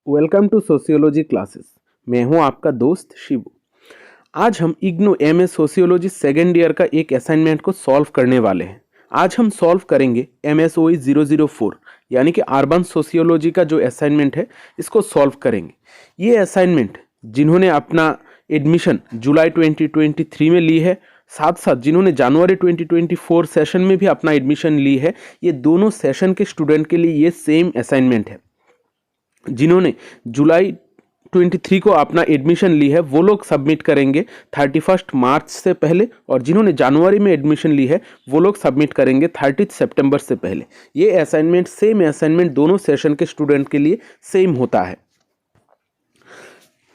Welcome to sociology classes. मैं हूं आपका दोस्त शिबू। आज हम IGNOU MA sociology second year का एक असाइनमेंट को सॉल्व करने वाले हैं। आज हम सॉल्व करेंगे MSOE 004 यानी कि अर्बन सोशियोलॉजी का जो असाइनमेंट है इसको सॉल्व करेंगे। ये असाइनमेंट जिन्होंने अपना एडमिशन जुलाई 2023 में ली है, साथ साथ जिन्होंने जनवरी 2024 सेशन में भी अपना एडमिशन ली है, ये दोनों सेशन के स्टूडेंट के लिए ये सेम असाइनमेंट है। जिन्होंने जुलाई 23 को अपना एडमिशन ली है वो लोग सबमिट करेंगे 31 मार्च से पहले, और जिन्होंने जनवरी में एडमिशन ली है वो लोग सबमिट करेंगे 30 सितंबर से पहले। ये असाइनमेंट सेम असाइनमेंट दोनों सेशन के स्टूडेंट के लिए सेम होता है।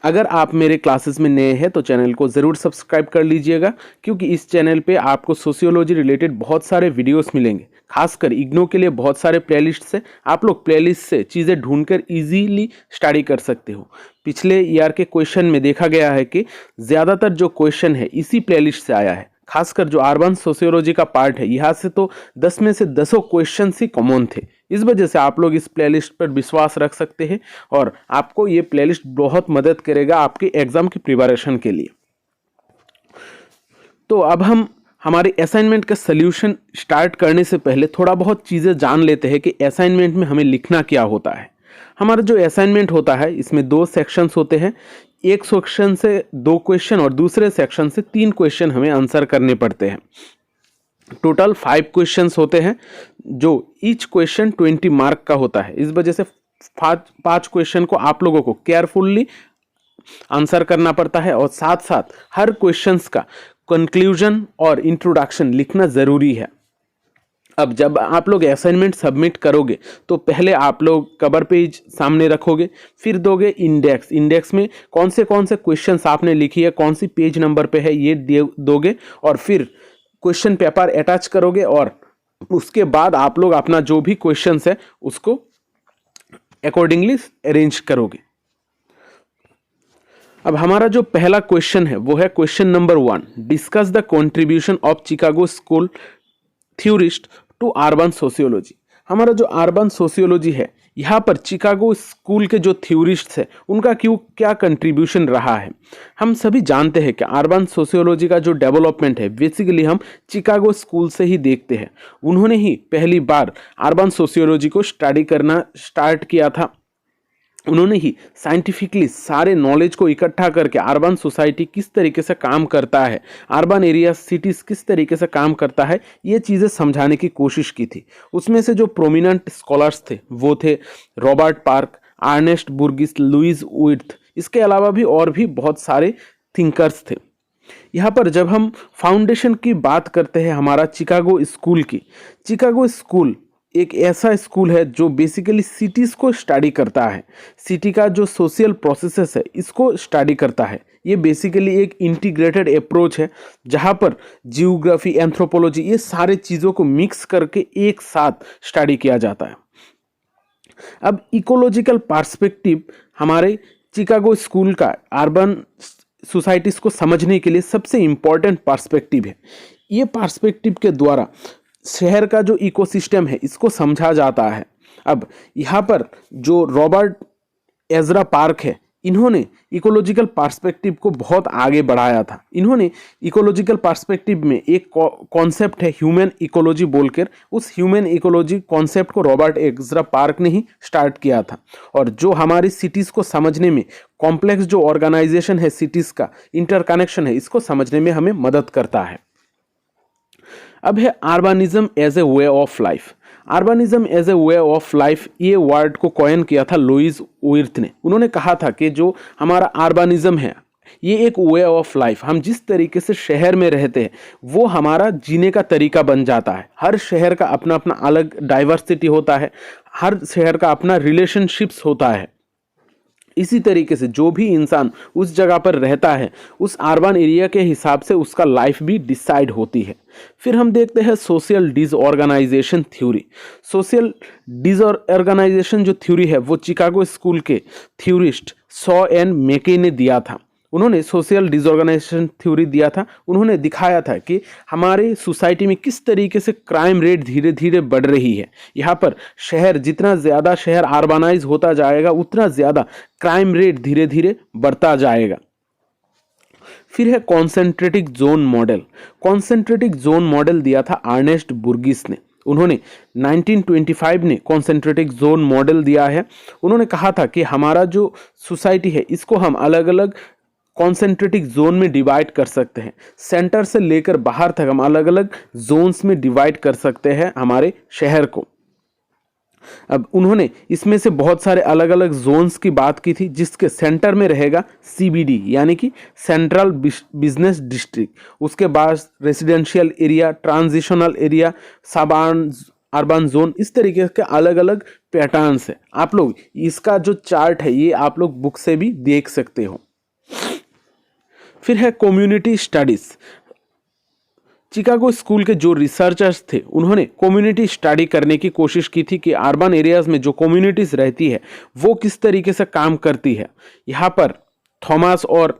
अगर आप मेरे क्लासेस में नए हैं तो चैनल को ज़रूर सब्सक्राइब कर लीजिएगा, क्योंकि इस चैनल पे आपको सोशियोलॉजी रिलेटेड बहुत सारे वीडियोस मिलेंगे। खासकर इग्नो के लिए बहुत सारे प्लेलिस्ट से आप लोग प्लेलिस्ट से चीज़ें ढूंढकर इजीली स्टडी कर सकते हो। पिछले ईयर के क्वेश्चन में देखा गया है कि ज़्यादातर जो क्वेश्चन है इसी प्लेलिस्ट से आया है। खासकर जो अर्बन सोशियोलॉजी का पार्ट है यहाँ से तो 10 में से 10 क्वेश्चन ही कॉमन थे। इस वजह से आप लोग इस प्लेलिस्ट पर विश्वास रख सकते हैं और आपको ये प्लेलिस्ट बहुत मदद करेगा आपके एग्जाम की प्रिपरेशन के लिए। तो अब हम हमारे असाइनमेंट का सल्यूशन स्टार्ट करने से पहले थोड़ा बहुत चीज़ें जान लेते हैं कि असाइनमेंट में हमें लिखना क्या होता है। हमारा जो असाइनमेंट होता है इसमें 2 सेक्शंस होते हैं। एक सेक्शन से 2 क्वेश्चन और दूसरे सेक्शन से 3 क्वेश्चन हमें आंसर करने पड़ते हैं। टोटल 5 क्वेश्चंस होते हैं, जो ईच क्वेश्चन 20 मार्क का होता है। इस वजह से 5 क्वेश्चन को आप लोगों को केयरफुल्ली आंसर करना पड़ता है, और साथ साथ हर क्वेश्चंस का कंक्लूजन और इंट्रोडक्शन लिखना ज़रूरी है। अब जब आप लोग असाइनमेंट सबमिट करोगे तो पहले आप लोग कवर पेज सामने रखोगे, फिर दोगे इंडेक्स। इंडेक्स में कौन से क्वेश्चंस आपने लिखी है, कौन सी पेज नंबर पे है, ये दोगे, और फिर क्वेश्चन पेपर अटैच करोगे, और उसके बाद आप लोग अपना जो भी क्वेश्चंस है उसको अकॉर्डिंगली अरेंज करोगे। अब हमारा जो पहला क्वेश्चन है वो है question number 1। Discuss the contribution of Chicago school theorist to urban sociology. हमारा जो अर्बन सोशियोलॉजी है यहाँ पर चिकागो स्कूल के जो थ्योरिस्ट्स हैं उनका क्या कंट्रीब्यूशन रहा है। हम सभी जानते हैं कि अर्बन सोशियोलॉजी का जो डेवलपमेंट है बेसिकली हम चिकागो स्कूल से ही देखते हैं। उन्होंने ही पहली बार अर्बन सोशियोलॉजी को स्टडी करना स्टार्ट किया था। उन्होंने ही साइंटिफिकली सारे नॉलेज को इकट्ठा करके अर्बन सोसाइटी किस तरीके से काम करता है, अर्बन एरिया सिटीज़ किस तरीके से काम करता है, ये चीज़ें समझाने की कोशिश की थी। उसमें से जो प्रोमिनेंट स्कॉलर्स थे वो थे रॉबर्ट पार्क, अर्नेस्ट बुर्गिस, लुईस वुइर्थ। इसके अलावा भी और भी बहुत सारे थिंकर्स थे। यहाँ पर जब हम फाउंडेशन की बात करते हैं हमारा चिकागो स्कूल की, चिकागो स्कूल एक ऐसा स्कूल है जो बेसिकली सिटीज़ को स्टडी करता है। सिटी का जो सोशल प्रोसेसेस है इसको स्टडी करता है। ये बेसिकली एक इंटीग्रेटेड अप्रोच है जहाँ पर जियोग्राफी, एंथ्रोपोलॉजी, ये सारे चीज़ों को मिक्स करके एक साथ स्टडी किया जाता है। अब इकोलॉजिकल पर्सपेक्टिव हमारे चिकागो स्कूल का अर्बन सोसाइटीज़ को समझने के लिए सबसे इम्पॉर्टेंट पर्सपेक्टिव है। ये पर्सपेक्टिव के द्वारा शहर का जो इकोसिस्टम है इसको समझा जाता है। अब यहाँ पर जो रॉबर्ट एजरा पार्क है, इन्होंने इकोलॉजिकल पर्सपेक्टिव को बहुत आगे बढ़ाया था। इन्होंने इकोलॉजिकल पर्सपेक्टिव में एक कॉन्सेप्ट है ह्यूमन इकोलॉजी बोलकर, उस ह्यूमन इकोलॉजी कॉन्सेप्ट को रॉबर्ट एजरा पार्क ने ही स्टार्ट किया था, और जो हमारी सिटीज़ को समझने में कॉम्प्लेक्स जो ऑर्गेनाइजेशन है सिटीज़ का, इंटरकनेक्शन है, इसको समझने में हमें मदद करता है। अब है urbanism as a way of life. Urbanism as a way of life, ये वर्ड को कॉइन किया था लुईस वुइर्थ ने। उन्होंने कहा था कि जो हमारा अर्बनिज्म है ये एक वे ऑफ लाइफ, हम जिस तरीके से शहर में रहते हैं वो हमारा जीने का तरीका बन जाता है। हर शहर का अपना अपना अलग डाइवर्सिटी होता है, हर शहर का अपना रिलेशनशिप्स होता है। इसी तरीके से जो भी इंसान उस जगह पर रहता है उस अर्बन एरिया के हिसाब से उसका लाइफ भी डिसाइड होती है। फिर हम देखते हैं social disorganisation theory. Social disorganisation जो थ्योरी है वो चिकागो स्कूल के थ्योरिस्ट शॉ एंड मैके ने दिया था। उन्होंने सोशल डिसऑर्गेनाइजेशन थ्योरी दिया था। उन्होंने दिखाया था कि हमारे सोसाइटी में किस तरीके से क्राइम रेट धीरे धीरे बढ़ रही है। यहाँ पर जितना ज़्यादा शहर अर्बनाइज होता जाएगा उतना ज़्यादा क्राइम रेट धीरे धीरे बढ़ता जाएगा। फिर है कॉन्सेंट्रेटिक जोन मॉडल। कॉन्सेंट्रेटिक जोन मॉडल दिया था अर्नेस्ट बुर्गिस ने। उन्होंने 1925 ने कॉन्सेंट्रेटिक जोन मॉडल दिया है। उन्होंने कहा था कि हमारा जो सोसाइटी है इसको हम अलग अलग कॉन्सेंट्रेटिक जोन में डिवाइड कर सकते हैं। सेंटर से लेकर बाहर तक हम अलग अलग जोन्स में डिवाइड कर सकते हैं हमारे शहर को। अब उन्होंने इसमें से बहुत सारे अलग अलग जोन्स की बात की थी, जिसके सेंटर में रहेगा CBD यानी कि सेंट्रल बिजनेस डिस्ट्रिक्ट। उसके बाद रेसिडेंशियल एरिया, ट्रांजिशनल एरिया, सब अर्बन जोन, इस तरीके के अलग अलग पैटर्न्स है। आप लोग इसका जो चार्ट है ये आप लोग बुक से भी देख सकते हो। फिर है कम्युनिटी स्टडीज। चिकागो स्कूल के जो रिसर्चर्स थे उन्होंने कम्युनिटी स्टडी करने की कोशिश की थी कि अर्बन एरियाज में जो कम्युनिटीज रहती है वो किस तरीके से काम करती है। यहाँ पर थॉमस और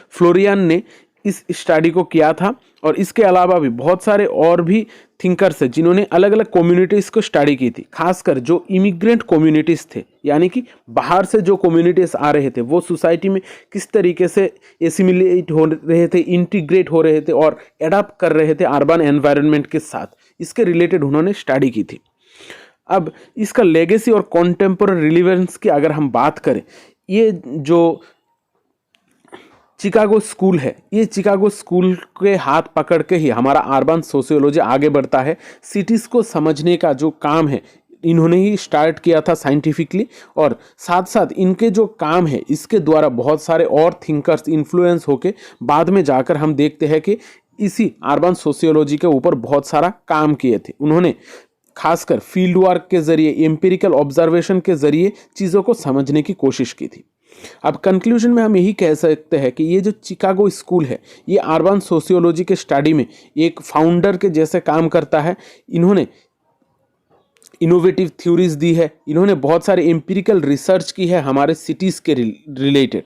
फ्लोरियन ने इस स्टडी को किया था, और इसके अलावा भी बहुत सारे और भी थिंकर्स हैं जिन्होंने अलग अलग कम्युनिटीज़ को स्टडी की थी। खासकर जो इमिग्रेंट कम्युनिटीज़ थे, यानी कि बाहर से जो कम्युनिटीज़ आ रहे थे वो सोसाइटी में किस तरीके से एसिमिलेट हो रहे थे, इंटीग्रेट हो रहे थे और एडाप्ट कर रहे थे अर्बन एनवायरनमेंट के साथ, इसके रिलेटेड उन्होंने स्टडी की थी। अब इसका लेगेसी और कॉन्टेम्पोररी रिलेवेंस की अगर हम बात करें, ये जो चिकागो स्कूल है, ये चिकागो स्कूल के हाथ पकड़ के ही हमारा अर्बन सोशियोलॉजी आगे बढ़ता है। सिटीज़ को समझने का जो काम है इन्होंने ही स्टार्ट किया था साइंटिफिकली, और साथ साथ इनके जो काम है इसके द्वारा बहुत सारे और थिंकर्स इन्फ्लुएंस होके बाद में जाकर हम देखते हैं कि इसी अर्बन सोशियोलॉजी के ऊपर बहुत सारा काम किए थे। उन्होंने खासकर फील्ड वर्क के ज़रिए, एम्पिरिकल ऑब्जर्वेशन के ज़रिए चीज़ों को समझने की कोशिश की थी। अब कंक्लूजन में हम यही कह सकते हैं कि ये जो चिकागो स्कूल है ये अर्बन सोशियोलॉजी के स्टडी में एक फाउंडर के जैसे काम करता है। इन्होंने इनोवेटिव थ्योरीज दी है, इन्होंने बहुत सारे एम्पिरिकल रिसर्च की है हमारे सिटीज़ के रिलेटेड,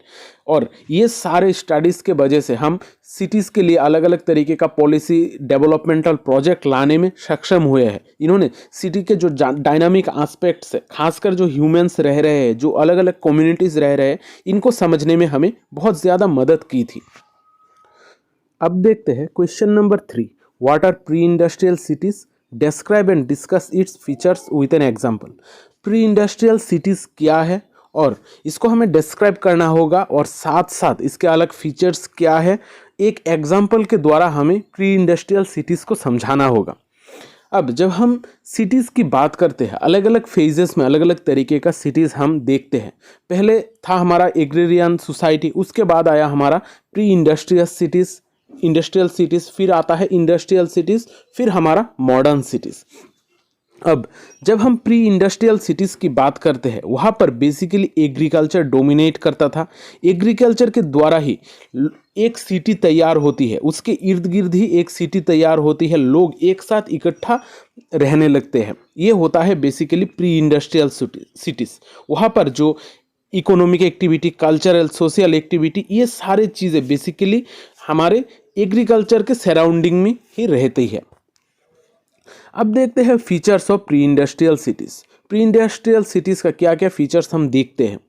और ये सारे स्टडीज़ के वजह से हम सिटीज़ के लिए अलग अलग तरीके का पॉलिसी डेवलपमेंटल प्रोजेक्ट लाने में सक्षम हुए हैं। इन्होंने सिटी के जो डायनामिक एस्पेक्ट्स है, खासकर जो ह्यूमंस रह रहे हैं, जो अलग अलग कम्युनिटीज़ रह रहे हैं, इनको समझने में हमें बहुत ज़्यादा मदद की थी। अब देखते हैं question number 3, what are pre industrial cities, describe and discuss its features with an example. Pre industrial cities क्या है और इसको हमें डिस्क्राइब करना होगा, और साथ साथ इसके अलग फीचर्स क्या है एक एग्जाम्पल के द्वारा हमें प्री इंडस्ट्रियल सिटीज़ को समझाना होगा। अब जब हम सिटीज़ की बात करते हैं, अलग अलग फेजेस में अलग अलग तरीके का सिटीज़ हम देखते हैं। पहले था हमारा एग्रेरियन सोसाइटी, उसके बाद आया हमारा प्री इंडस्ट्रियल सिटीज़, फिर आता है इंडस्ट्रियल सिटीज़, फिर हमारा मॉडर्न सिटीज़। अब जब हम प्री इंडस्ट्रियल सिटीज़ की बात करते हैं, वहाँ पर बेसिकली एग्रीकल्चर डोमिनेट करता था। एग्रीकल्चर के द्वारा ही एक सिटी तैयार होती है, उसके इर्द गिर्द ही एक सिटी तैयार होती है, लोग एक साथ इकट्ठा रहने लगते हैं। ये होता है बेसिकली प्री इंडस्ट्रियल सिटीज़। वहाँ पर जो economic activity, cultural, social activity, ये सारी चीज़ें बेसिकली हमारे एग्रीकल्चर के सराउंडिंग में ही रहती है। अब देखते हैं features of pre industrial cities. Pre industrial cities का क्या क्या फीचर्स हम देखते हैं।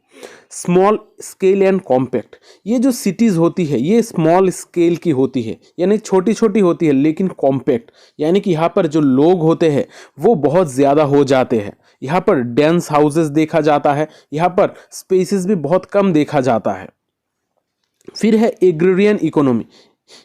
Small scale and compact. ये जो सिटीज़ होती है ये स्मॉल स्केल की होती है, यानी छोटी छोटी होती है, लेकिन कॉम्पैक्ट, यानी कि यहाँ पर जो लोग होते हैं वो बहुत ज़्यादा हो जाते हैं। यहाँ पर डेंस हाउसेस देखा जाता है, यहाँ पर स्पेसेस भी बहुत कम देखा जाता है। फिर है एग्रेरियन इकोनॉमी।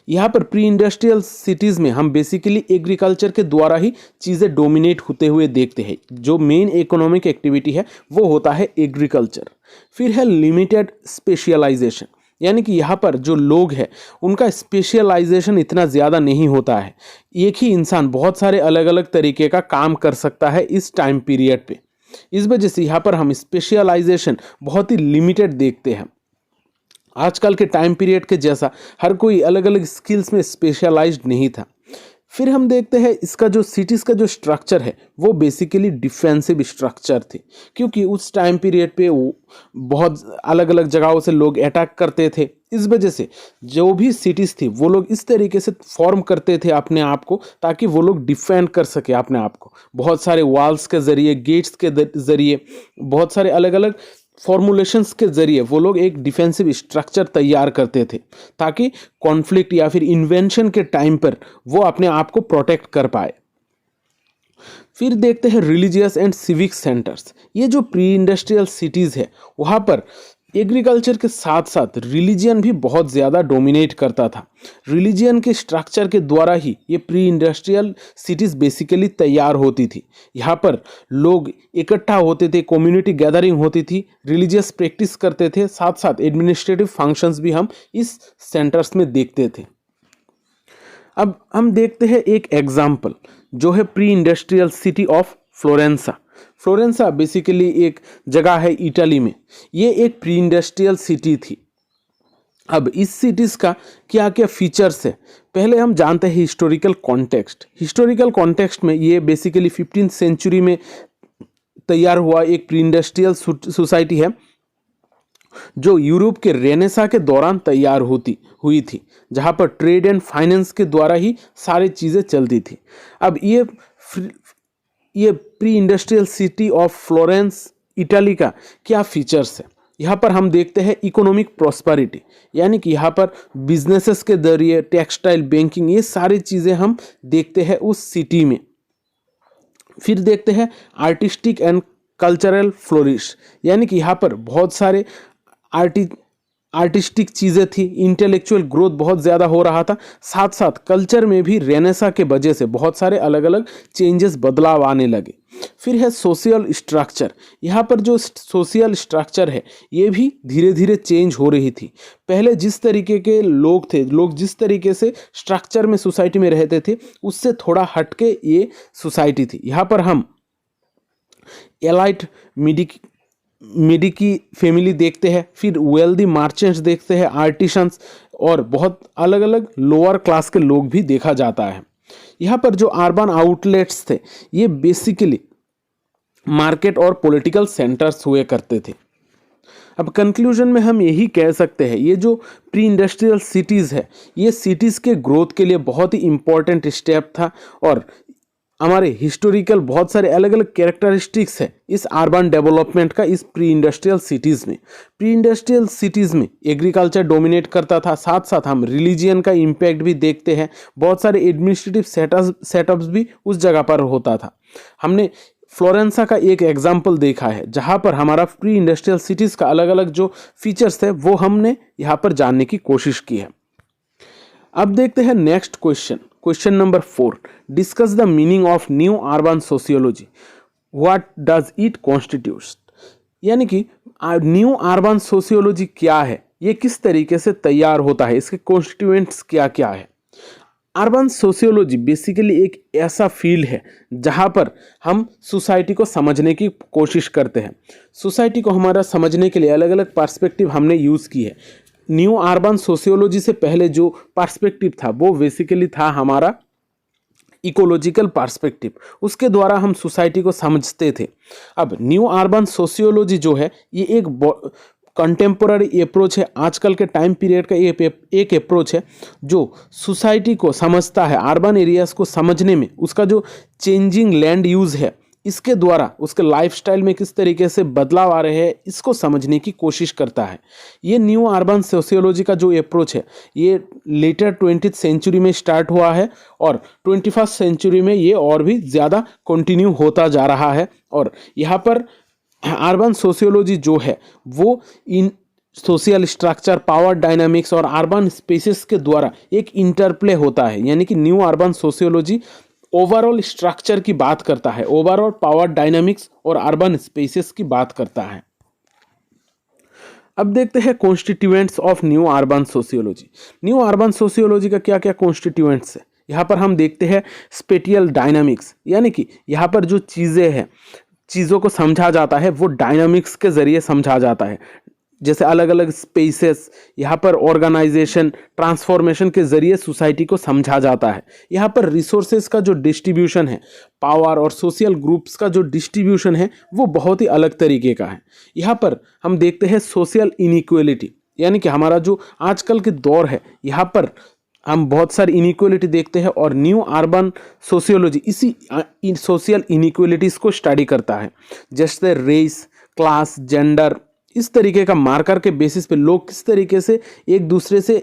यहाँ पर प्री इंडस्ट्रियल सिटीज़ में हम बेसिकली एग्रीकल्चर के द्वारा ही चीज़ें डोमिनेट होते हुए देखते हैं। जो मेन इकोनॉमिक एक्टिविटी है वो होता है एग्रीकल्चर। फिर है लिमिटेड स्पेशलाइजेशन, यानी कि यहाँ पर जो लोग हैं उनका स्पेशलाइजेशन इतना ज़्यादा नहीं होता है। एक ही इंसान बहुत सारे अलग अलग तरीके का काम कर सकता है इस टाइम पीरियड पे। इस वजह से यहाँ पर हम स्पेशलाइजेशन बहुत ही लिमिटेड देखते हैं। आजकल के टाइम पीरियड के जैसा हर कोई अलग अलग स्किल्स में स्पेशलाइज्ड नहीं था। फिर हम देखते हैं इसका जो सिटीज़ का जो स्ट्रक्चर है वो बेसिकली डिफेंसिव स्ट्रक्चर थे, क्योंकि उस टाइम पीरियड पे बहुत अलग अलग जगहों से लोग अटैक करते थे। इस वजह से जो भी सिटीज़ थी वो लोग इस तरीके से फॉर्म करते थे अपने आप को, ताकि वो लोग डिफेंड कर सके अपने आप को। बहुत सारे वॉल्स के ज़रिए, गेट्स के ज़रिए, बहुत सारे अलग अलग फॉर्मुलेशंस के ज़रिए वो लोग एक डिफेंसिव स्ट्रक्चर तैयार करते थे, ताकि कॉन्फ्लिक्ट या फिर इन्वेंशन के टाइम पर वो अपने आप को प्रोटेक्ट कर पाए। फिर देखते हैं रिलीजियस एंड सिविक सेंटर्स। ये जो प्री इंडस्ट्रियल सिटीज़ है वहाँ पर एग्रीकल्चर के साथ साथ रिलीजियन भी बहुत ज़्यादा डोमिनेट करता था। रिलीजियन के स्ट्रक्चर के द्वारा ही ये प्री इंडस्ट्रियल सिटीज़ बेसिकली तैयार होती थी। यहाँ पर लोग इकट्ठा होते थे, कम्युनिटी गैदरिंग होती थी, रिलीजियस प्रैक्टिस करते थे, साथ साथ एडमिनिस्ट्रेटिव फंक्शंस भी हम इस सेंटर्स में देखते थे। अब हम देखते हैं एक एग्जाम्पल जो है pre industrial city of Florence. Florence basically एक जगह है इटली में। ये एक प्री इंडस्ट्रियल सिटी थी। अब इस सिटीज़ का क्या क्या फीचर्स है, पहले हम जानते हैं हिस्टोरिकल कॉन्टेक्स्ट। हिस्टोरिकल कॉन्टेक्स्ट में ये बेसिकली 15th सेंचुरी में तैयार हुआ एक प्री इंडस्ट्रियल सोसाइटी है, जो यूरोप के रेनेसा के दौरान तैयार हुई थी, जहाँ पर ट्रेड एंड फाइनेंस के द्वारा ही सारी चीज़ें चलती थी। अब ये pre industrial city of Florence Italy का क्या फीचर्स है, यहाँ पर हम देखते हैं इकोनॉमिक प्रॉस्पेरिटी, यानी कि यहाँ पर बिजनेसेस के जरिए टेक्सटाइल, बैंकिंग, ये सारी चीज़ें हम देखते हैं उस सिटी में। फिर देखते हैं आर्टिस्टिक एंड कल्चरल फ्लोरिश, यानी कि यहाँ पर बहुत सारे आर्टिस्टिक चीज़ें थी, इंटेलेक्चुअल ग्रोथ बहुत ज़्यादा हो रहा था, साथ साथ कल्चर में भी रेनेसा के वजह से बहुत सारे अलग अलग चेंजेस, बदलाव आने लगे। फिर है सोशल स्ट्रक्चर। यहाँ पर जो सोशल स्ट्रक्चर है ये भी धीरे धीरे चेंज हो रही थी। पहले जिस तरीके के लोग थे, लोग जिस तरीके से स्ट्रक्चर में सोसाइटी में रहते थे, उससे थोड़ा हटके ये सोसाइटी थी। यहाँ पर हम एलाइट मिडिकी फैमिली देखते हैं, फिर वेल्दी मर्चेंट्स देखते हैं, आर्टिसंस, और बहुत अलग अलग लोअर क्लास के लोग भी देखा जाता है। यहाँ पर जो अर्बन आउटलेट्स थे ये बेसिकली मार्केट और पॉलिटिकल सेंटर्स हुए करते थे। अब कंक्लूजन में हम यही कह सकते हैं, ये जो प्री इंडस्ट्रियल सिटीज़ है ये सिटीज़ के ग्रोथ के लिए बहुत ही इम्पोर्टेंट स्टेप था, और हमारे हिस्टोरिकल बहुत सारे अलग अलग कैरेक्टरिस्टिक्स है इस अर्बन डेवलपमेंट का इस प्री इंडस्ट्रियल सिटीज़ में। प्री इंडस्ट्रियल सिटीज़ में एग्रीकल्चर डोमिनेट करता था, साथ साथ हम रिलीजियन का इम्पैक्ट भी देखते हैं, बहुत सारे एडमिनिस्ट्रेटिव सेटअप्स भी उस जगह पर होता था। हमने फ्लोरेंसा का एक एग्जाम्पल देखा है जहाँ पर हमारा प्री इंडस्ट्रियल सिटीज़ का अलग अलग जो फीचर्स थे वो हमने यहाँ पर जानने की कोशिश की है। अब देखते हैं next question number 4। Discuss the meaning of new urban sociology, what does it constitutes. यानी कि न्यू अर्बन सोशियोलॉजी क्या है, ये किस तरीके से तैयार होता है, इसके कॉन्स्टिट्यूएंट्स क्या क्या है। अर्बन सोशियोलॉजी बेसिकली एक ऐसा फील्ड है जहाँ पर हम सोसाइटी को समझने की कोशिश करते हैं। सोसाइटी को हमारा समझने के लिए अलग अलग पर्सपेक्टिव हमने यूज़ की है। न्यू अर्बन सोशियोलॉजी से पहले जो पर्सपेक्टिव था वो बेसिकली था हमारा इकोलॉजिकल पर्सपेक्टिव, उसके द्वारा हम सोसाइटी को समझते थे। अब न्यू अर्बन सोशियोलॉजी जो है ये एक कंटेम्पोररी अप्रोच है, आजकल के टाइम पीरियड का एक अप्रोच है जो सोसाइटी को समझता है, अर्बन एरियाज़ को समझने में उसका जो चेंजिंग लैंड यूज़ है इसके द्वारा उसके लाइफस्टाइल में किस तरीके से बदलाव आ रहे हैं इसको समझने की कोशिश करता है। ये न्यू अर्बन सोशियोलॉजी का जो अप्रोच है ये लेटर 20th सेंचुरी में स्टार्ट हुआ है और 21st सेंचुरी में ये और भी ज़्यादा कंटिन्यू होता जा रहा है। और यहाँ पर अर्बन सोशियोलॉजी जो है वो इन सोशल स्ट्रक्चर, पावर डायनामिक्स और अर्बन स्पेसेस के द्वारा एक इंटरप्ले होता है। यानी कि new urban sociology overall structure की बात करता है, ओवरऑल पावर डायनामिक्स और अर्बन स्पेसेस की बात करता है। अब देखते हैं constituents of new urban sociology. New urban sociology का क्या क्या कॉन्स्टिट्यूएंट्स है। यहाँ पर हम देखते हैं स्पेटियल डायनामिक्स, यानी कि यहाँ पर जो चीज़ें हैं, चीज़ों को समझा जाता है वो डायनामिक्स के जरिए समझा जाता है। जैसे अलग अलग स्पेसेस, यहाँ पर ऑर्गेनाइजेशन ट्रांसफॉर्मेशन के जरिए सोसाइटी को समझा जाता है। यहाँ पर रिसोर्सेज का जो डिस्ट्रीब्यूशन है, पावर और सोशल ग्रुप्स का जो डिस्ट्रीब्यूशन है वो बहुत ही अलग तरीके का है। यहाँ पर हम देखते हैं सोशल इनइक्वलिटी, यानी कि हमारा जो आजकल के दौर है यहाँ पर हम बहुत सारी इनइक्वलिटी देखते हैं और न्यू अर्बन सोशियोलॉजी इसी सोशल इनइक्वलिटीज़ को स्टडी करता है। जैसे रेस, क्लास, जेंडर, इस तरीके का मार्कर के बेसिस पे लोग किस तरीके से एक दूसरे से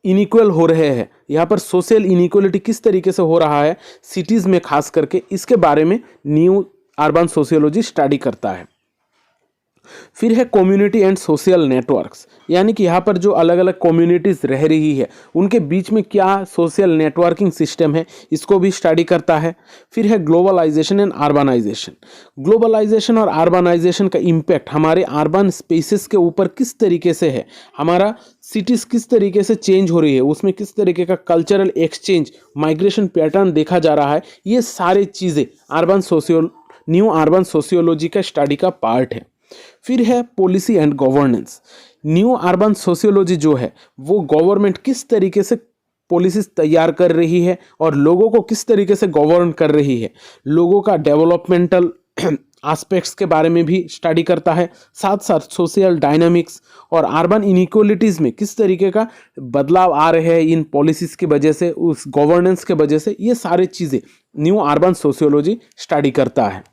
इनइक्वल हो रहे हैं, यहाँ पर सोशल इनइक्वलिटी किस तरीके से हो रहा है सिटीज़ में खास करके, इसके बारे में न्यू अर्बन सोशियोलॉजी स्टडी करता है। फिर है कम्युनिटी एंड सोशल नेटवर्क्स, यानी कि यहाँ पर जो अलग अलग कम्युनिटीज़ रह रही है उनके बीच में क्या सोशल नेटवर्किंग सिस्टम है, इसको भी स्टडी करता है। फिर है ग्लोबलाइजेशन एंड अर्बनाइजेशन। ग्लोबलाइजेशन और अर्बनाइजेशन का इम्पैक्ट हमारे अर्बन स्पेसेस के ऊपर किस तरीके से है, हमारा सिटीज़ किस तरीके से चेंज हो रही है, उसमें किस तरीके का कल्चरल एक्सचेंज, माइग्रेशन पैटर्न देखा जा रहा है, ये सारी चीज़ें न्यू अर्बन सोशियोलॉजी का स्टडी का पार्ट है। फिर है policy and governance. New urban sociology जो है वो गवर्नमेंट किस तरीके से पॉलिसीज तैयार कर रही है और लोगों को किस तरीके से गवर्न कर रही है, लोगों का डेवलपमेंटल एस्पेक्ट्स के बारे में भी स्टडी करता है। साथ साथ सोशल डायनामिक्स और अर्बन इनइक्वलिटीज़ में किस तरीके का बदलाव आ रहे हैं इन पॉलिसीज़ की वजह से, उस गवर्नेंस के वजह से, ये सारी चीज़ें न्यू अर्बन सोशियोलॉजी स्टडी करता है।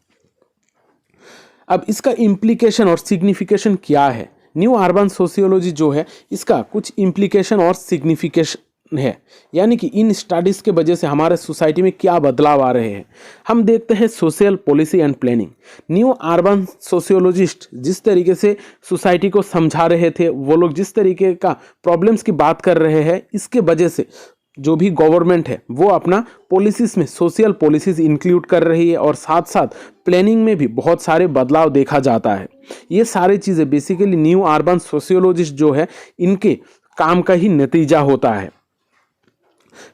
अब इसका इम्प्लीकेशन और सिग्निफिकेशन क्या है, न्यू अर्बन सोशियोलॉजी जो है इसका कुछ इम्प्लीकेशन और सिग्निफिकेशन है, यानी कि इन स्टडीज़ के वजह से हमारे सोसाइटी में क्या बदलाव आ रहे हैं। हम देखते हैं social policy and planning. New urban sociologist जिस तरीके से सोसाइटी को समझा रहे थे, वो लोग जिस तरीके का प्रॉब्लम्स की बात कर रहे हैं, इसके वजह से जो भी गवर्नमेंट है वो अपना पॉलिसीज़ में सोशल पॉलिसीज़ इंक्लूड कर रही है और साथ साथ प्लानिंग में भी बहुत सारे बदलाव देखा जाता है। ये सारी चीज़ें बेसिकली न्यू अर्बन सोशियोलॉजिस्ट जो है इनके काम का ही नतीजा होता है।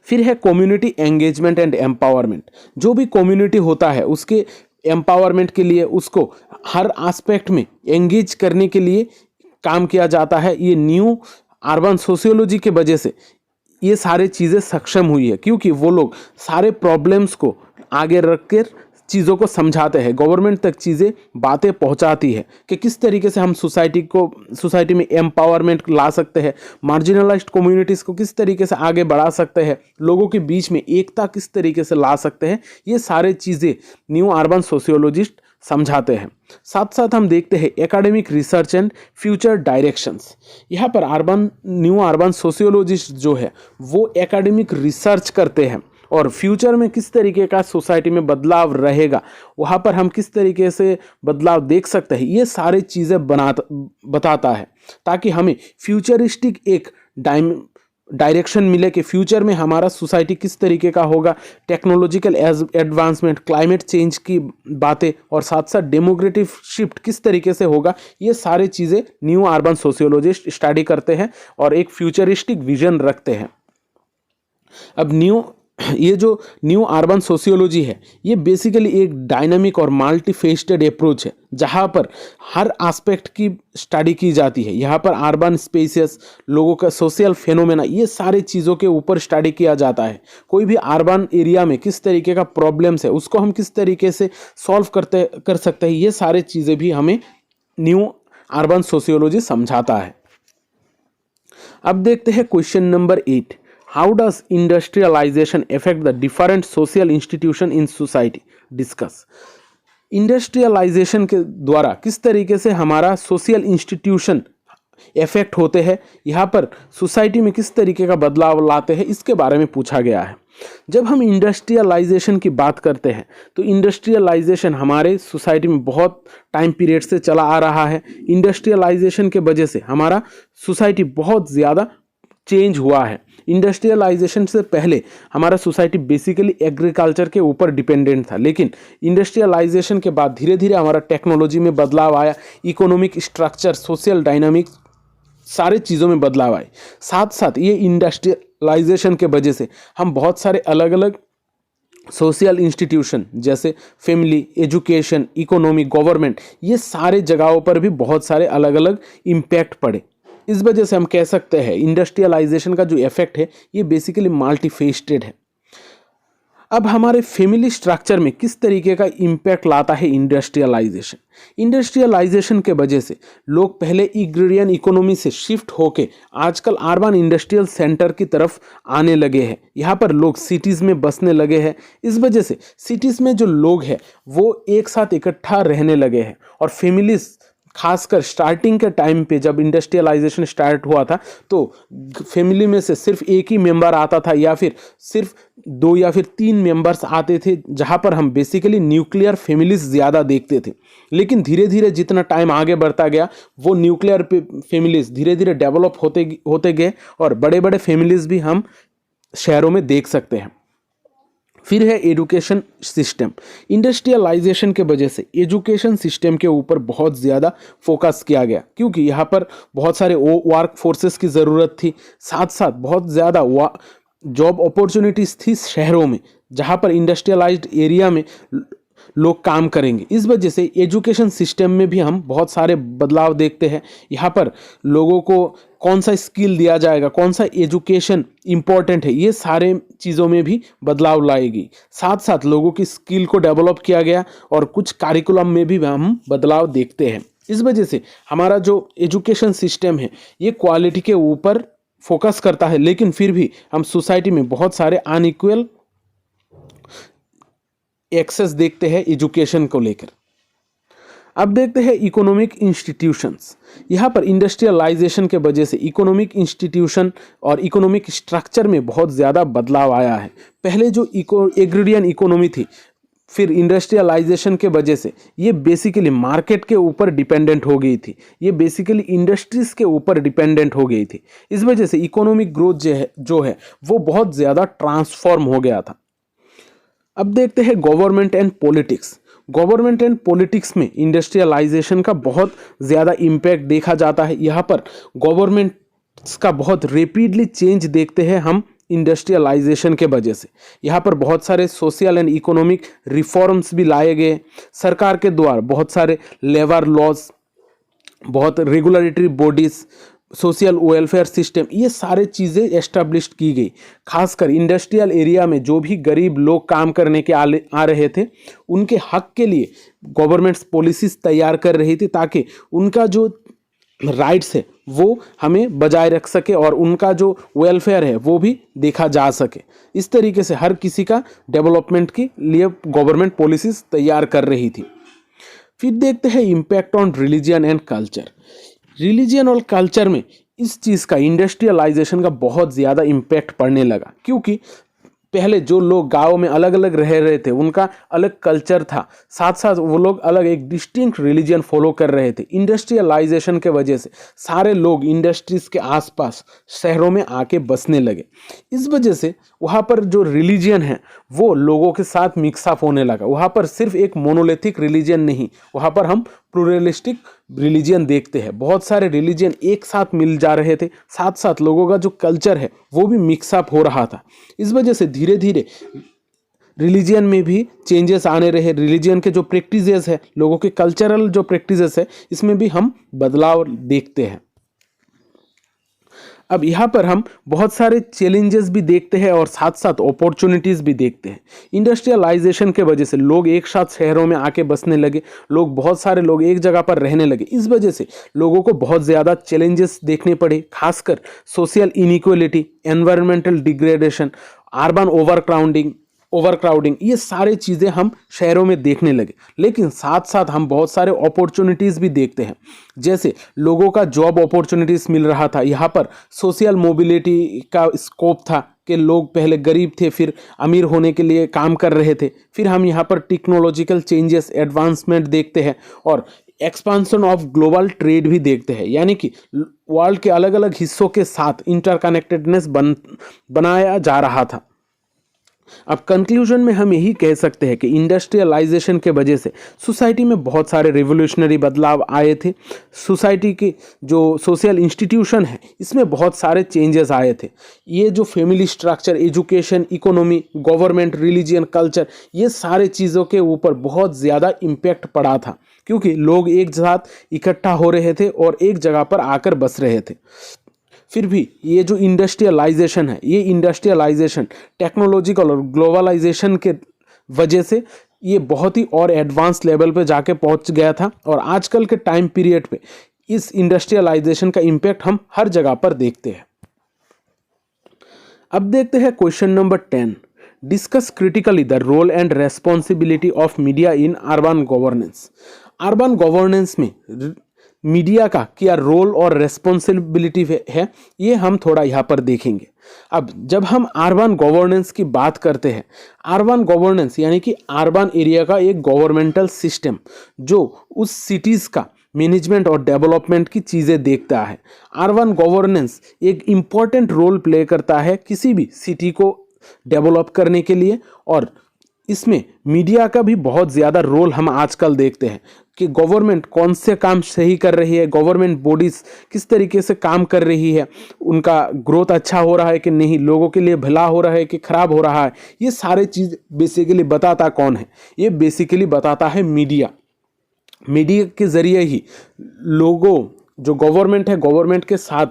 फिर है कम्युनिटी एंगेजमेंट एंड एम्पावरमेंट। जो भी कम्युनिटी होता है उसके एम्पावरमेंट के लिए उसको हर एस्पेक्ट में एंगेज करने के लिए काम किया जाता है। ये न्यू अर्बन सोशियोलॉजी के वजह से ये सारे चीज़ें सक्षम हुई है, क्योंकि वो लोग सारे प्रॉब्लम्स को आगे रख कर चीज़ों को समझाते हैं, गवर्नमेंट तक चीज़ें बातें पहुंचाती है कि किस तरीके से हम सोसाइटी में एम्पावरमेंट ला सकते हैं, मार्जिनलाइज्ड कम्युनिटीज़ को किस तरीके से आगे बढ़ा सकते हैं, लोगों के बीच में एकता किस तरीके से ला सकते हैं, ये सारे चीज़ें न्यू अर्बन सोशियोलॉजिस्ट समझाते हैं। साथ साथ हम देखते हैं academic research and future directions. यहाँ पर न्यू अर्बन सोशियोलॉजिस्ट जो है वो एकेडमिक रिसर्च करते हैं और फ्यूचर में किस तरीके का सोसाइटी में बदलाव रहेगा, वहाँ पर हम किस तरीके से बदलाव देख सकते हैं, ये सारी चीज़ें बताता है, ताकि हमें फ्यूचरिस्टिक एक डायरेक्शन मिले कि फ्यूचर में हमारा सोसाइटी किस तरीके का होगा, टेक्नोलॉजिकल एडवांसमेंट, क्लाइमेट चेंज की बातें और साथ साथ डेमोग्राफिक शिफ्ट किस तरीके से होगा, ये सारी चीज़ें न्यू अर्बन सोशियोलॉजिस्ट स्टडी करते हैं और एक फ्यूचरिस्टिक विजन रखते हैं। अब ये जो न्यू अर्बन सोशियोलॉजी है ये बेसिकली एक डायनामिक और मल्टीफेस्टेड अप्रोच है, जहाँ पर हर एस्पेक्ट की स्टडी की जाती है। यहाँ पर अर्बन स्पेसेस, लोगों का सोशल फेनोमेना, ये सारी चीज़ों के ऊपर स्टडी किया जाता है। कोई भी अर्बन एरिया में किस तरीके का प्रॉब्लम्स है उसको हम किस तरीके से सॉल्व कर सकते हैं, ये सारी चीज़ें भी हमें न्यू अर्बन सोशियोलॉजी समझाता है। अब देखते हैं question number 8। How does industrialization affect the different social institution in society? Discuss. Industrialisation के द्वारा किस तरीके से हमारा सोशल इंस्टीट्यूशन इफेक्ट होते हैं, यहाँ पर सोसाइटी में किस तरीके का बदलाव लाते हैं, इसके बारे में पूछा गया है। जब हम इंडस्ट्रियलाइजेशन की बात करते हैं तो इंडस्ट्रियलाइजेशन हमारे सोसाइटी में बहुत टाइम पीरियड से चला आ रहा है। इंडस्ट्रियलाइजेशन के वजह से हमारा सोसाइटी बहुत ज़्यादा चेंज हुआ है। इंडस्ट्रियलाइजेशन से पहले हमारा सोसाइटी बेसिकली एग्रीकल्चर के ऊपर डिपेंडेंट था, लेकिन इंडस्ट्रियलाइजेशन के बाद धीरे धीरे हमारा टेक्नोलॉजी में बदलाव आया, इकोनॉमिक स्ट्रक्चर, सोशल डायनामिक्स, सारे चीज़ों में बदलाव आए। साथ साथ ये इंडस्ट्रियलाइजेशन के वजह से हम बहुत सारे अलग अलग सोशल इंस्टीट्यूशन जैसे फैमिली, एजुकेशन, इकोनॉमी, गवर्नमेंट, ये सारे जगहों पर भी बहुत सारे अलग अलग इम्पैक्ट पड़े। इस वजह से हम कह सकते हैं इंडस्ट्रियलाइजेशन का जो इफेक्ट है ये बेसिकली मल्टीफेस्टेड है। अब हमारे फैमिली स्ट्रक्चर में किस तरीके का इम्पैक्ट लाता है इंडस्ट्रियलाइजेशन? इंडस्ट्रियलाइजेशन के वजह से लोग पहले एग्रीरियन इकोनॉमी से शिफ्ट होके आजकल अर्बन इंडस्ट्रियल सेंटर की तरफ आने लगे हैं। यहाँ पर लोग सिटीज़ में बसने लगे हैं। इस वजह से सिटीज़ में जो लोग हैं वो एक साथ इकट्ठा रहने लगे हैं और फैमिलीज खासकर स्टार्टिंग के टाइम पे जब इंडस्ट्रियलाइजेशन स्टार्ट हुआ था तो फैमिली में से सिर्फ एक ही मेंबर आता था या फिर सिर्फ 2 या फिर 3 मेंबर्स आते थे, जहां पर हम बेसिकली न्यूक्लियर फैमिलीज ज़्यादा देखते थे। लेकिन धीरे धीरे जितना टाइम आगे बढ़ता गया वो न्यूक्लियर फैमिलीज धीरे धीरे डेवलप होते गए और बड़े बड़े फैमिलीज भी हम शहरों में देख सकते हैं। फिर है एजुकेशन सिस्टम। इंडस्ट्रियलाइजेशन के वजह से एजुकेशन सिस्टम के ऊपर बहुत ज़्यादा फोकस किया गया क्योंकि यहाँ पर बहुत सारे वर्क फोर्सेस की ज़रूरत थी, साथ साथ बहुत ज़्यादा जॉब अपॉर्चुनिटीज़ थी शहरों में जहाँ पर इंडस्ट्रियलाइज्ड एरिया में लोग काम करेंगे। इस वजह से एजुकेशन सिस्टम में भी हम बहुत सारे बदलाव देखते हैं। यहाँ पर लोगों को कौन सा स्किल दिया जाएगा, कौन सा एजुकेशन इम्पॉर्टेंट है, ये सारे चीज़ों में भी बदलाव लाएगी। साथ साथ लोगों की स्किल को डेवलप किया गया और कुछ कारिकुलम में भी हम बदलाव देखते हैं। इस वजह से हमारा जो एजुकेशन सिस्टम है ये क्वालिटी के ऊपर फोकस करता है, लेकिन फिर भी हम सोसाइटी में बहुत सारे अनइक्वल एक्सेस देखते हैं एजुकेशन को लेकर। अब देखते हैं इकोनॉमिक इंस्टीट्यूशंस। यहाँ पर इंडस्ट्रियलाइजेशन के वजह से इकोनॉमिक इंस्टीट्यूशन और इकोनॉमिक स्ट्रक्चर में बहुत ज़्यादा बदलाव आया है। पहले जो एग्रीरियन इकोनॉमी थी, फिर इंडस्ट्रियलाइजेशन के वजह से ये बेसिकली मार्केट के ऊपर डिपेंडेंट हो गई थी, ये बेसिकली इंडस्ट्रीज़ के ऊपर डिपेंडेंट हो गई थी। इस वजह से इकोनॉमिक ग्रोथ जो है वो बहुत ज़्यादा ट्रांसफॉर्म हो गया था। अब देखते हैं government and politics. Government and politics में इंडस्ट्रियलाइजेशन का बहुत ज़्यादा इम्पैक्ट देखा जाता है। यहाँ पर गवर्नमेंट्स का बहुत रेपिडली चेंज देखते हैं हम इंडस्ट्रियलाइजेशन के वजह से। यहाँ पर बहुत सारे सोशल एंड इकोनॉमिक रिफॉर्म्स भी लाए गए सरकार के द्वारा। बहुत सारे लेबर लॉज, बहुत regulatory bodies, social welfare system, ये सारे चीज़ें एस्टेब्लिश की गई। खासकर इंडस्ट्रियल एरिया में जो भी गरीब लोग काम करने के आ रहे थे उनके हक के लिए गवर्नमेंट्स पॉलिसीज़ तैयार कर रही थी ताकि उनका जो राइट्स है वो हमें बजाय रख सके और उनका जो वेलफेयर है वो भी देखा जा सके। इस तरीके से हर किसी का डेवलपमेंट के लिए गवर्नमेंट पॉलिसीज़ तैयार कर रही थी। फिर देखते हैं impact on religion and culture. Religion और कल्चर में इस चीज़ का, इंडस्ट्रियलाइजेशन का बहुत ज़्यादा इम्पैक्ट पड़ने लगा क्योंकि पहले जो लोग गाँव में अलग अलग रह रहे थे उनका अलग कल्चर था, साथ साथ वो लोग अलग एक डिस्टिंक्ट रिलीजन फॉलो कर रहे थे। इंडस्ट्रियलाइजेशन के वजह से सारे लोग इंडस्ट्रीज़ के आसपास शहरों में आके बसने लगे। इस वजह से वहाँ पर जो रिलीजन है वो लोगों के साथ मिक्सअप होने लगा। वहाँ पर सिर्फ एक मोनोलिथिक रिलीजन नहीं, वहाँ पर हम प्लूरलिस्टिक रिलीजन देखते हैं। बहुत सारे रिलीजन एक साथ मिल जा रहे थे, साथ साथ लोगों का जो कल्चर है वो भी मिक्सअप हो रहा था। इस वजह से धीरे धीरे रिलीजन में भी चेंजेस आने रहे। रिलीजन के जो प्रैक्टिसेस है, लोगों के कल्चरल जो प्रैक्टिसेस है, इसमें भी हम बदलाव देखते हैं। अब यहाँ पर हम बहुत सारे चैलेंजेस भी देखते हैं और साथ साथ अपॉर्चुनिटीज़ भी देखते हैं। इंडस्ट्रियलाइजेशन के वजह से लोग एक साथ शहरों में आके बसने लगे, बहुत सारे लोग एक जगह पर रहने लगे। इस वजह से लोगों को बहुत ज़्यादा चैलेंजेस देखने पड़े, खासकर social inequality, environmental degradation, urban overcrowding, ये सारे चीज़ें हम शहरों में देखने लगे। लेकिन साथ साथ हम बहुत सारे अपॉर्चुनिटीज़ भी देखते हैं, जैसे लोगों का जॉब अपॉर्चुनिटीज़ मिल रहा था। यहाँ पर सोशल मोबिलिटी का स्कोप था कि लोग पहले गरीब थे फिर अमीर होने के लिए काम कर रहे थे। फिर हम यहाँ पर टेक्नोलॉजिकल चेंजेस, एडवांसमेंट देखते हैं और एक्सपांसन ऑफ ग्लोबल ट्रेड भी देखते हैं, यानी कि वर्ल्ड के अलग अलग हिस्सों के साथ इंटरकनेक्टेडनेस बनाया जा रहा था। अब कंक्लूजन में हम यही कह सकते हैं कि इंडस्ट्रियलाइजेशन के वजह से सोसाइटी में बहुत सारे रिवोल्यूशनरी बदलाव आए थे। सोसाइटी के जो सोशल इंस्टीट्यूशन है इसमें बहुत सारे चेंजेस आए थे। ये जो family structure, education, economy, government, religion, culture, ये सारे चीज़ों के ऊपर बहुत ज़्यादा इम्पैक्ट पड़ा था, क्योंकि लोग एक साथ इकट्ठा हो रहे थे और एक जगह पर आकर बस रहे थे। फिर भी ये जो इंडस्ट्रियलाइजेशन है, ये इंडस्ट्रियलाइजेशन टेक्नोलॉजिकल और ग्लोबलाइजेशन के वजह से ये बहुत ही और एडवांस लेवल पे जाके पहुंच गया था, और आजकल के टाइम पीरियड पे इस इंडस्ट्रियलाइजेशन का इम्पैक्ट हम हर जगह पर देखते हैं। अब देखते हैं question number 10। Discuss critically the role and responsibility of media in urban governance. Urban governance में मीडिया का क्या रोल और रेस्पॉन्सिबिलिटी है, ये हम थोड़ा यहाँ पर देखेंगे। अब जब हम अर्बन गवर्नेंस की बात करते हैं, अर्बन गवर्नेंस यानी कि अर्बन एरिया का एक गवर्नमेंटल सिस्टम जो उस सिटीज़ का मैनेजमेंट और डेवलपमेंट की चीज़ें देखता है। अर्बन गवर्नेंस एक इम्पॉर्टेंट रोल प्ले करता है किसी भी सिटी को डेवलप करने के लिए, और इसमें मीडिया का भी बहुत ज़्यादा रोल हम आजकल देखते हैं कि गवर्नमेंट कौन से काम सही कर रही है, गवर्नमेंट बॉडीज़ किस तरीके से काम कर रही है, उनका ग्रोथ अच्छा हो रहा है कि नहीं, लोगों के लिए भला हो रहा है कि खराब हो रहा है, ये सारे चीज़ बेसिकली बताता कौन है? ये बेसिकली बताता है मीडिया। मीडिया के ज़रिए ही लोगों, जो गवर्नमेंट है, गवर्नमेंट के साथ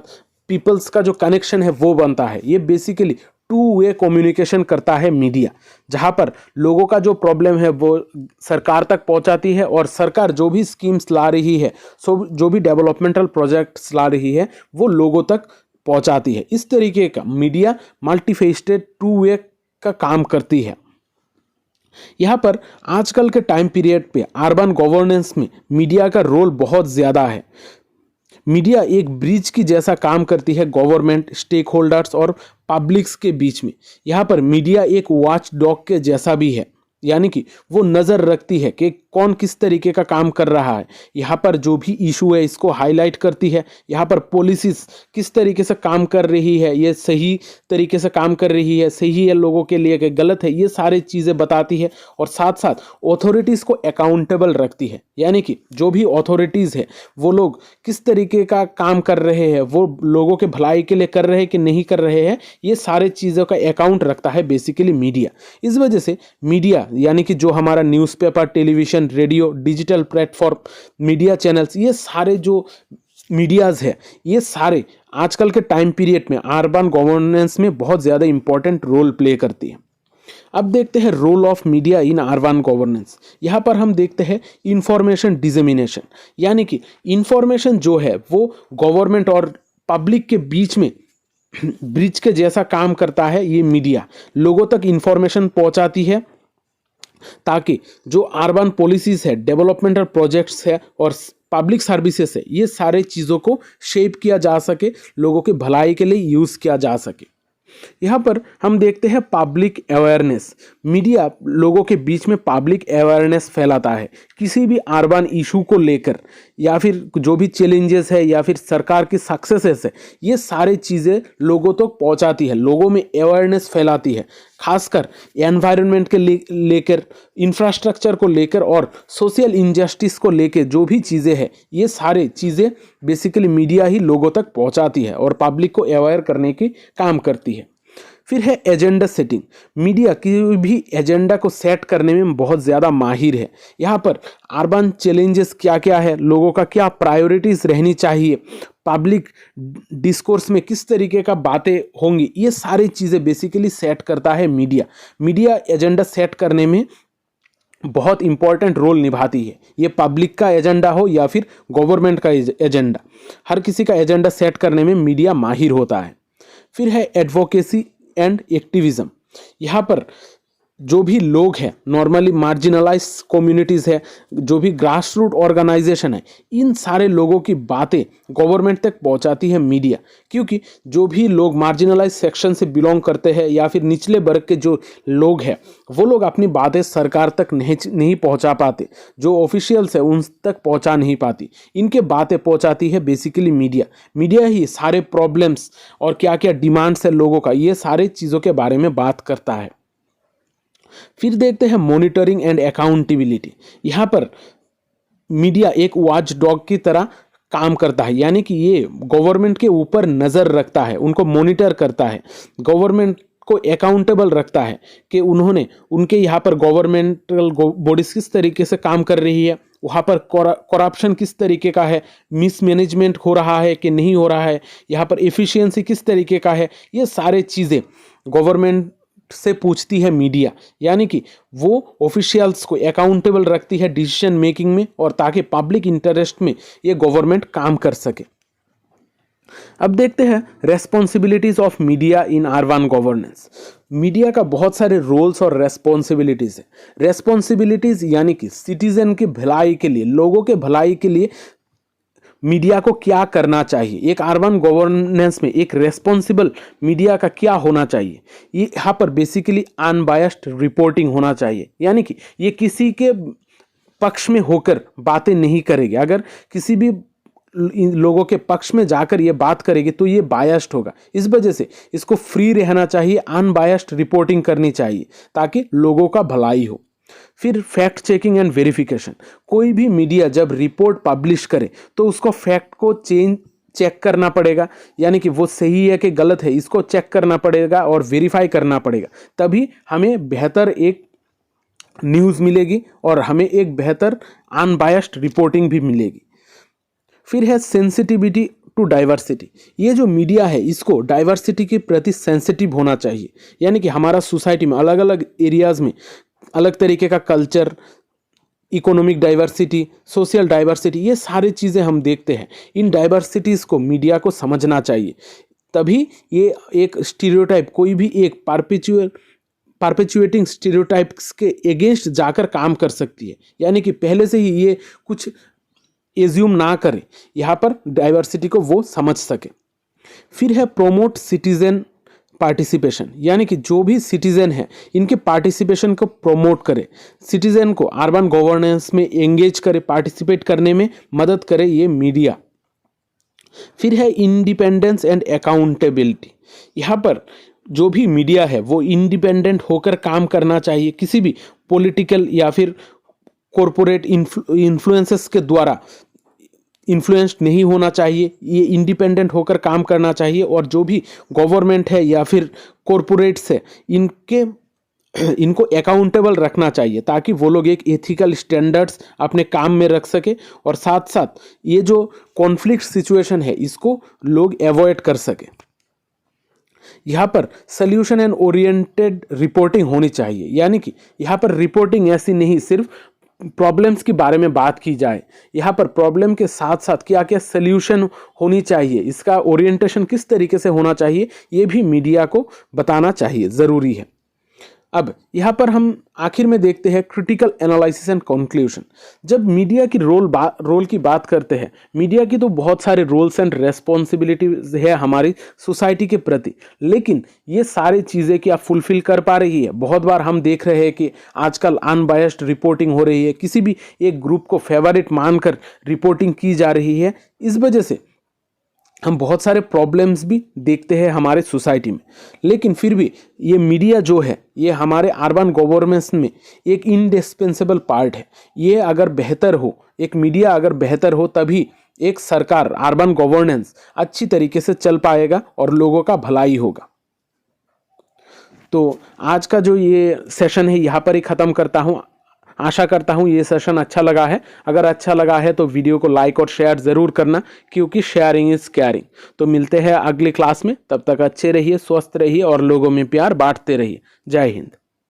पीपल्स का जो कनेक्शन है वो बनता है। ये बेसिकली टू वे कम्युनिकेशन करता है मीडिया, जहाँ पर लोगों का जो प्रॉब्लम है वो सरकार तक पहुँचाती है, और सरकार जो भी स्कीम्स ला रही है, जो भी डेवलपमेंटल प्रोजेक्ट्स ला रही है, वो लोगों तक पहुँचाती है। इस तरीके का मीडिया मल्टीफेस्टेड टू वे का काम करती है। यहाँ पर आजकल के टाइम पीरियड पे अर्बन गवर्नेंस में मीडिया का रोल बहुत ज़्यादा है। मीडिया एक ब्रिज की जैसा काम करती है गवर्नमेंट, स्टेक होल्डर्स और पब्लिक्स के बीच में। यहाँ पर मीडिया एक वॉच डॉग के जैसा भी है, यानी कि वो नज़र रखती है कि कौन किस तरीके का काम कर रहा है। यहाँ पर जो भी इशू है इसको हाईलाइट करती है। यहाँ पर पॉलिसीज़ किस तरीके से काम कर रही है, ये सही तरीके से काम कर रही है, सही है लोगों के लिए कि गलत है, ये सारी चीज़ें बताती है। और साथ साथ अथॉरिटीज़ को अकाउंटेबल रखती है, यानी कि जो भी अथॉरिटीज़ है वो लोग किस तरीके का काम कर रहे हैं, वो लोगों के भलाई के लिए कर रहे हैं कि नहीं कर रहे हैं, ये सारे चीज़ों का अकाउंट रखता है बेसिकली मीडिया। इस वजह से मीडिया यानी कि जो हमारा newspaper, television, radio, digital platform, media channels, ये सारे जो मीडियाज़ है, ये सारे आजकल के टाइम पीरियड में अर्बन गवर्नेंस में बहुत ज़्यादा इंपॉर्टेंट रोल प्ले करती है। अब देखते हैं role of media in urban governance. यहाँ पर हम देखते हैं इंफॉर्मेशन डिसेमिनेशन, यानी कि इंफॉर्मेशन जो है वो गवर्नमेंट और पब्लिक के बीच में ब्रिज के जैसा काम करता है। ये मीडिया लोगों तक इंफॉर्मेशन पहुँचाती है ताकि जो अर्बन पॉलिसीज़ है, डेवलपमेंटल प्रोजेक्ट्स है और पब्लिक सर्विसेज है, ये सारे चीज़ों को शेप किया जा सके, लोगों के भलाई के लिए यूज़ किया जा सके। यहाँ पर हम देखते हैं पब्लिक अवेयरनेस। मीडिया लोगों के बीच में पब्लिक अवेयरनेस फैलाता है किसी भी अर्बन इशू को लेकर, या फिर जो भी चैलेंजेस है या फिर सरकार की सक्सेसेस है, ये सारी चीज़ें लोगों तक पहुँचाती है, लोगों में अवेयरनेस फैलाती है, खासकर एनवायरनमेंट के लेकर, इंफ्रास्ट्रक्चर को लेकर और सोशल इनजस्टिस को लेकर जो भी चीज़ें हैं, ये सारे चीज़ें बेसिकली मीडिया ही लोगों तक पहुंचाती है और पब्लिक को अवेयर करने की काम करती है। फिर है एजेंडा सेटिंग। मीडिया किसी भी एजेंडा को सेट करने में बहुत ज़्यादा माहिर है। यहाँ पर अर्बन चैलेंजेस क्या क्या है, लोगों का क्या प्रायोरिटीज़ रहनी चाहिए, पब्लिक डिस्कोर्स में किस तरीके का बातें होंगी, ये सारी चीज़ें बेसिकली सेट करता है मीडिया। मीडिया एजेंडा सेट करने में बहुत इंपॉर्टेंट रोल निभाती है। ये पब्लिक का एजेंडा हो या फिर गवर्नमेंट का एजेंडा, हर किसी का एजेंडा सेट करने में मीडिया माहिर होता है। फिर है एडवोकेसी एंड एक्टिविज़म। यहाँ पर जो भी लोग हैं, नॉर्मली मार्जिनलाइज कम्युनिटीज़ है, जो भी ग्रास रूट ऑर्गेनाइजेशन है, इन सारे लोगों की बातें गवर्नमेंट तक पहुंचाती है मीडिया। क्योंकि जो भी लोग मार्जिनलाइज सेक्शन से बिलोंग करते हैं या फिर निचले वर्ग के जो लोग हैं, वो लोग अपनी बातें सरकार तक नहीं पहुंचा पाते, जो ऑफिशियल्स है उन तक पहुंचा नहीं पाती, इनके बातें पहुंचाती है बेसिकली मीडिया। मीडिया ही सारे प्रॉब्लम्स और क्या क्या डिमांड्स है लोगों का, ये सारे चीज़ों के बारे में बात करता है। फिर देखते हैं मॉनिटरिंग एंड अकाउंटेबिलिटी। यहाँ पर मीडिया एक वॉच डॉग की तरह काम करता है, यानी कि ये गवर्नमेंट के ऊपर नज़र रखता है, उनको मॉनिटर करता है, गवर्नमेंट को अकाउंटेबल रखता है कि उन्होंने उनके यहाँ पर गवर्नमेंटल बॉडीज किस तरीके से काम कर रही है, वहाँ पर करप्शन किस तरीके का है, मिसमैनेजमेंट हो रहा है कि नहीं हो रहा है, यहाँ पर एफिशिएंसी किस तरीके का है, ये सारे चीज़ें गवर्नमेंट से पूछती है मीडिया, यानी कि वो ऑफिशियल्स को अकाउंटेबल रखती है डिसीजन मेकिंग में, और ताकि पब्लिक इंटरेस्ट में ये गवर्नमेंट काम कर सके। अब देखते हैं responsibilities of media in urban governance. Media का बहुत सारे रोल्स और रेस्पॉन्सिबिलिटीज है। रेस्पॉन्सिबिलिटीज यानी कि सिटीजन की भलाई के लिए, लोगों के भलाई के लिए मीडिया को क्या करना चाहिए, एक अर्बन गवर्नेंस में एक रेस्पॉन्सिबल मीडिया का क्या होना चाहिए। ये यहाँ पर बेसिकली अनबायस्ड रिपोर्टिंग होना चाहिए, यानी कि ये किसी के पक्ष में होकर बातें नहीं करेगी। अगर किसी भी लोगों के पक्ष में जाकर ये बात करेगी तो ये बायस्ड होगा। इस वजह से इसको फ्री रहना चाहिए, अनबायस्ड रिपोर्टिंग करनी चाहिए ताकि लोगों का भलाई हो। फिर फैक्ट चेकिंग एंड वेरिफिकेशन। कोई भी मीडिया जब रिपोर्ट पब्लिश करे तो उसको फैक्ट को चेक करना पड़ेगा, यानी कि वो सही है कि गलत है, इसको चेक करना पड़ेगा और वेरीफाई करना पड़ेगा। तभी हमें बेहतर एक न्यूज़ मिलेगी और हमें एक बेहतर अनबायस्ड रिपोर्टिंग भी मिलेगी। फिर है सेंसिटिविटी टू डाइवर्सिटी। ये जो मीडिया है इसको डाइवर्सिटी के प्रति सेंसिटिव होना चाहिए, यानी कि हमारा सोसाइटी में अलग अलग एरियाज़ में अलग तरीके का culture, economic diversity, social diversity, ये सारी चीज़ें हम देखते हैं। इन डाइवर्सिटीज़ को मीडिया को समझना चाहिए, तभी ये एक स्टीरियोटाइप, कोई भी एक परपेचुएटिंग स्टीरियोटाइप्स के अगेंस्ट जाकर काम कर सकती है, यानी कि पहले से ही ये कुछ एज्यूम ना करे, यहाँ पर डाइवर्सिटी को वो समझ सके। फिर है प्रोमोट सिटीजन पार्टिसिपेशन, यानी कि जो भी सिटीजन है इनके पार्टिसिपेशन को प्रोमोट करे, सिटीजन को अर्बन गवर्नेंस में एंगेज करे, पार्टिसिपेट करने में मदद करे ये मीडिया। फिर है इंडिपेंडेंस एंड अकाउंटेबिलिटी। यहाँ पर जो भी मीडिया है वो इंडिपेंडेंट होकर काम करना चाहिए, किसी भी पॉलिटिकल या फिर कॉरपोरेट इन्फ्लुएंसेस के द्वारा इन्फ्लुएंस्ड नहीं होना चाहिए, ये इंडिपेंडेंट होकर काम करना चाहिए। और जो भी गवर्नमेंट है या फिर कॉरपोरेट्स है इनको अकाउंटेबल रखना चाहिए ताकि वो लोग एक एथिकल स्टैंडर्ड्स अपने काम में रख सके, और साथ साथ ये जो कॉन्फ्लिक्ट सिचुएशन है इसको लोग अवॉइड कर सके। यहाँ पर सॉल्यूशन एंड ओरिएंटेड रिपोर्टिंग होनी चाहिए, यानी कि यहाँ पर रिपोर्टिंग ऐसी नहीं सिर्फ प्रॉब्लम्स के बारे में बात की जाए, यहाँ पर प्रॉब्लम के साथ साथ क्या क्या सल्यूशन होनी चाहिए, इसका ओरिएंटेशन किस तरीके से होना चाहिए, ये भी मीडिया को बताना चाहिए, ज़रूरी है। अब यहाँ पर हम आखिर में देखते हैं क्रिटिकल एनालिसिस एंड कंक्लूजन। जब मीडिया की रोल की बात करते हैं, मीडिया की तो बहुत सारे रोल्स एंड रेस्पॉन्सिबिलिटीज है हमारी सोसाइटी के प्रति, लेकिन ये सारी चीज़ें क्या फुलफिल कर पा रही है? बहुत बार हम देख रहे हैं कि आजकल अनबायस्ड रिपोर्टिंग हो रही है, किसी भी एक ग्रुप को फेवरेट मानकर रिपोर्टिंग की जा रही है। इस वजह से हम बहुत सारे प्रॉब्लम्स भी देखते हैं हमारे सोसाइटी में, लेकिन फिर भी ये मीडिया जो है ये हमारे अर्बन गवर्नेंस में एक इंडिस्पेंसेबल पार्ट है। ये अगर बेहतर हो, एक मीडिया अगर बेहतर हो, तभी एक सरकार, अर्बन गवर्नेंस अच्छी तरीके से चल पाएगा और लोगों का भलाई होगा। तो आज का जो ये सेशन है यहाँ पर ही ख़त्म करता हूँ। आशा करता हूँ ये सेशन अच्छा लगा है। अगर अच्छा लगा है तो वीडियो को लाइक और शेयर ज़रूर करना, क्योंकि शेयरिंग इज़ केयरिंग। तो मिलते हैं अगली क्लास में, तब तक अच्छे रहिए, स्वस्थ रहिए और लोगों में प्यार बांटते रहिए। जय हिंद।